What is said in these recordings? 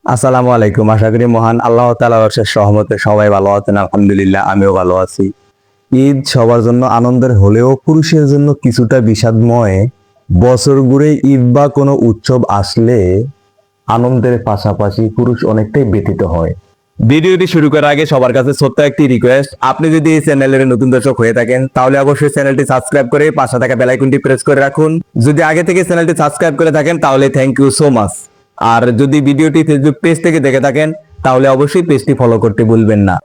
আসসালামু আলাইকুম। আশা করি মহান আল্লাহ তাআলার অশেষ রহমতে সবাই ভালো আছেন। আলহামদুলিল্লাহ, আমিও ভালো আছি। ঈদ সবার জন্য আনন্দের হলেও পুরুষের জন্য কিছুটা বিষাদময়। বছর ঘুরে ঈদ বা কোনো উৎসব আসলে আনন্দের পাশাপাশি পুরুষ অনেকটাই ব্যথিত হয়। ভিডিওটি শুরু করার আগে সবার কাছে ছোট্ট একটি রিকোয়েস্ট, আপনি যদি এই চ্যানেলের নতুন দর্শক হয়ে থাকেন তাহলে অবশ্যই চ্যানেলটি সাবস্ক্রাইব করে পাশে থাকা বেল আইকনটি প্রেস করে রাখুন। যদি আগে থেকে চ্যানেলটি সাবস্ক্রাইব করে থাকেন তাহলে থ্যাংক ইউ সো মাচ। আর যদি ভিডিওটি ফেসবুক পেজ থেকে দেখে থাকেন তাহলে অবশ্যই পেজটি ফলো করতে ভুলবেন না।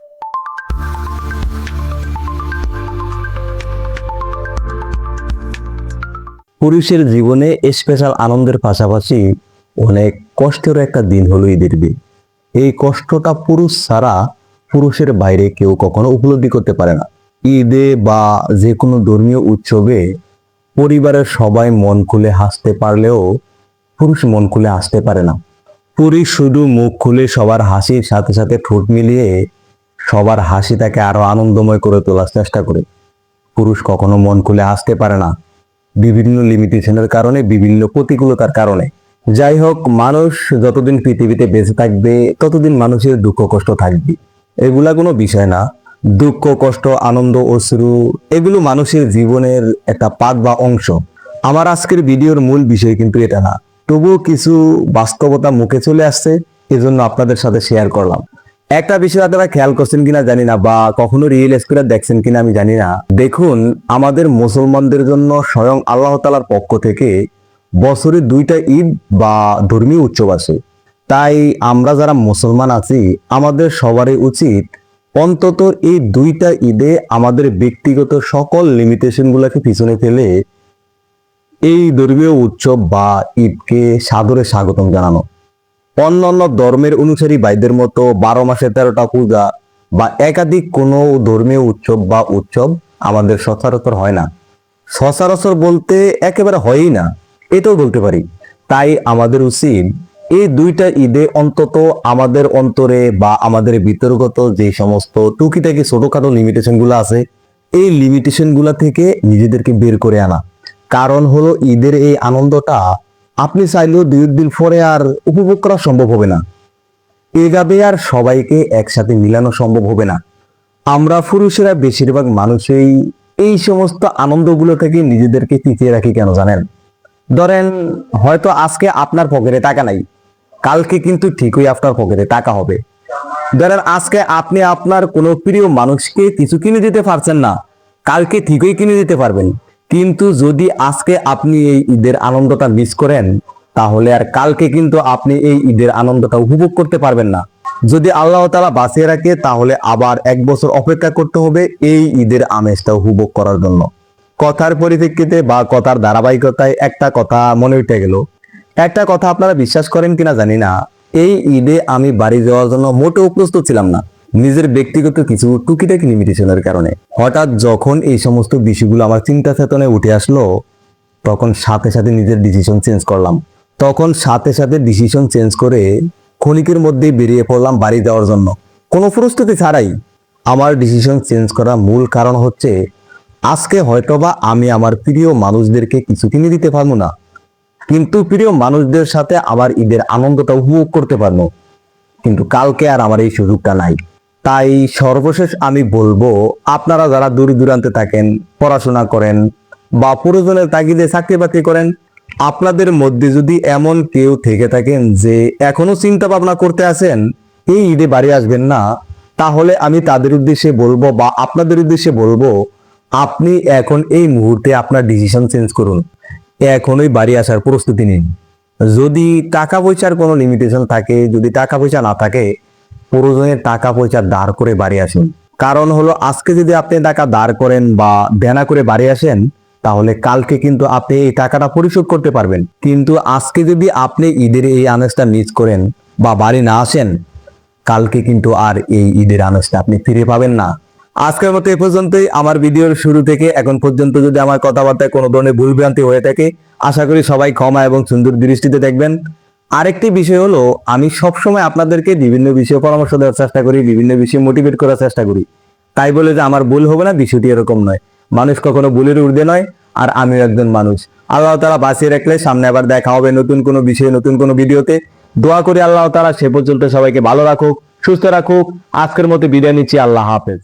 পুরুষের জীবনে স্পেশাল আনন্দের পাশাপাশি অনেক কষ্টেরও একটা দিন হলো ঈদের দিন। এই কষ্টটা পুরুষ ছাড়া পুরুষের বাইরে কেউ কখনো উপলব্ধি করতে পারে না। ঈদে বা যে কোনো ধর্মীয় উৎসবে পরিবারের সবাই মন খুলে হাসতে পারলেও পুরুষ মন খুলে হাসতে পারে না। পুরুষ শুধু মুখ খুলে সবার হাসির সাথে সাথে ঠোঁট মিলিয়ে সবার হাসিটাকে আরো আনন্দময় করে তোলার চেষ্টা করে। পুরুষ কখনো মন খুলে হাসতে পারে না, বিভিন্ন লিমিটেশনের কারণে, বিভিন্ন প্রতিকূলতার কারণে। যাই হোক, মানুষ যতদিন পৃথিবীতে বেঁচে থাকবে ততদিন মানুষের দুঃখ কষ্ট থাকবে, এগুলা কোনো বিষয় না। দুঃখ কষ্ট আনন্দ অশ্রু এগুলো মানুষের জীবনের একটা পার্ট বা অংশ। আমার আজকের ভিডিওর মূল বিষয় কিন্তু এটা না, তবুও কিছু বাস্তবতা মুখে চলে আসছে, এজন্য আপনাদের সাথে শেয়ার করলাম। একটা বিষয় আপনারা খেয়াল করছেন কিনা জানি না, বা কখনো রিয়েলাইজ করে দেখছেন কিনা আমি জানি না। দেখুন, আমাদের মুসলমানদের জন্য স্বয়ং আল্লাহ তাআলার পক্ষ থেকে বছরে দুইটা ঈদ বা ধর্মীয় উৎসব আসে। তাই আমরা যারা মুসলমান আছি আমাদের সবারই উচিত অন্তত এই দুইটা ঈদে আমাদের ব্যক্তিগত সকল লিমিটেশন গুলাকে পিছনে ফেলে এই ধর্মীয় উৎসব বা ঈদকে সাদরে স্বাগতম জানানো। অন্যান্য ধর্মের অনুসারী ভাইদের মতো 12 মাসে 13টা পূজা বা একাধিক কোনো ধর্মীয় উৎসব আমাদের সচরাচর হয় না। সচরাচর বলতে একেবারে হয়ই না, এটাও বলতে পারি। তাই আমাদের উচিত এই দুইটা ঈদে অন্তত আমাদের অন্তরে বা আমাদের বিতর্গত যে সমস্ত টুকিটাকি ছোটখাটো লিমিটেশন গুলো আছে, এই লিমিটেশন গুলা থেকে নিজেদেরকে বের করে আনা। কারণ হলো, ঈদের এই আনন্দটা আপনি চাইলেও 2 দিন পরে আর উপভোগ করা সম্ভব হবে না। এভাবে আর সবাইকে একসাথে মিলানো সম্ভব হবে না। আমরা পুরুষেরা বেশিরভাগ মানুষই এই সমস্ত আনন্দগুলো থেকে নিজেদেরকে টিকিয়ে রাখি কেন জানেন? ধরেন, হয়তো আজকে আপনার পকেটে টাকা নাই, কালকে কিন্তু ঠিকই আপনার পকেটে টাকা হবে। ধরেন, আজকে আপনি আপনার কোনো প্রিয় মানুষকে কিছু কিনে দিতে পারছেন না, কালকে ঠিকই কিনে দিতে পারবেন। কিন্তু যদি আজকে আপনি এই ঈদের আনন্দটা মিস করেন, তাহলে আর কালকে কিন্তু আপনি এই ঈদের আনন্দটা উপভোগ করতে পারবেন না। যদি আল্লাহ তাআলা বাঁচিয়ে রাখে তাহলে আবার 1 বছর অপেক্ষা করতে হবে এই ঈদের আমেজটা উপভোগ করার জন্য। কথার পরিপ্রেক্ষিতে বা কথার ধারাবাহিকতায় একটা কথা মনে উঠে গেল। একটা কথা আপনারা বিশ্বাস করেন কিনা জানি না, এই ঈদে আমি বাড়ি যাওয়ার জন্য মোটেও প্রস্তুত ছিলাম না, নিজের ব্যক্তিগত কিছু টুকিটাকি লিমিটেশনের কারণে। হঠাৎ যখন এই সমস্ত বিষয়গুলো আমার চিন্তা চেতনায় উঠে আসলো, তখন সাথে সাথে নিজের ডিসিশন চেঞ্জ করলাম। তখন সাথে সাথে ডিসিশন চেঞ্জ করে ক্ষণিকের মধ্যেই বেরিয়ে পড়লাম বাড়ি যাওয়ার জন্য, কোনো প্রস্তুতি ছাড়াই। আমার ডিসিশন চেঞ্জ করার মূল কারণ হচ্ছে, আজকে হয়তোবা আমি আমার প্রিয় মানুষদেরকে কিছু কিনে দিতে পারবো না, কিন্তু প্রিয় মানুষদের সাথে আমার ঈদের আনন্দটা উপভোগ করতে পারবো। কিন্তু কালকে আর আমার এই সুযোগটা নাই। তাই সর্বশেষ আমি বলবো, আপনারা যারা দূর দূরান্তে থাকেন, পড়াশোনা করেন বা প্রয়োজনের তাগিদে চাকরি বাকরি করেন, আপনাদের মধ্যে যদি এমন কেউ থেকে থাকেন যে এখনো চিন্তা ভাবনা করতে আছেন এই ঈদে বাড়ি আসবেন না, তাহলে আমি তাদের উদ্দেশ্যে বলবো বা আপনাদের উদ্দেশ্যে বলবো, আপনি এখন এই মুহূর্তে আপনার ডিসিশন চেঞ্জ করুন, এখনই বাড়ি আসার প্রস্তুতি নিন। যদি টাকা পয়সার কোনো লিমিটেশন থাকে, যদি টাকা পয়সা না থাকে, প্রয়োজনে টাকা পয়সা ধার করে বাড়ি আসুন। কারণ হলো, আজকে যদি আপনি টাকা ধার করেন বা দেনা করে বাড়ি আসেন, তাহলে কালকে কিন্তু আপনি এই টাকাটা পরিশোধ করতে পারবেন। কিন্তু আজকে যদি আপনি ঈদের এই আমেজটা মিস করেন বা বাড়ি না আসেন, কালকে কিন্তু আর এই ঈদের আমেজটা আপনি ফিরে পাবেন না। আজকের মতো এ পর্যন্তই। আমার ভিডিওর শুরু থেকে এখন পর্যন্ত যদি আমার কথাবার্তায় কোনো ধরনের ভুলভ্রান্তি হয়ে থাকে, আশা করি সবাই ক্ষমা এবং সুন্দর দৃষ্টিতে দেখবেন। আরেকটি বিষয় হলো, আমি সবসময় আপনাদেরকে বিভিন্ন বিষয়ে পরামর্শ দেওয়ার চেষ্টা করি, বিভিন্ন বিষয়ে মোটিভেট করার চেষ্টা করি। তাই বলে যে আমার ভুল হবে না, বিষয়টি এরকম নয়। মানুষ কখনো ভুলের ঊর্ধ্বে নয়, আর আমিও একজন মানুষ। আল্লাহ তাআলা বাঁচিয়ে রাখলে সামনে আবার দেখা হবে নতুন কোনো বিষয়ে, নতুন কোনো ভিডিওতে। দোয়া করি আল্লাহ তাআলা সে পর্যন্ত সবাইকে ভালো রাখুক, সুস্থ রাখুক। আজকের মতো বিদায় নিচ্ছি, আল্লাহ হাফেজ।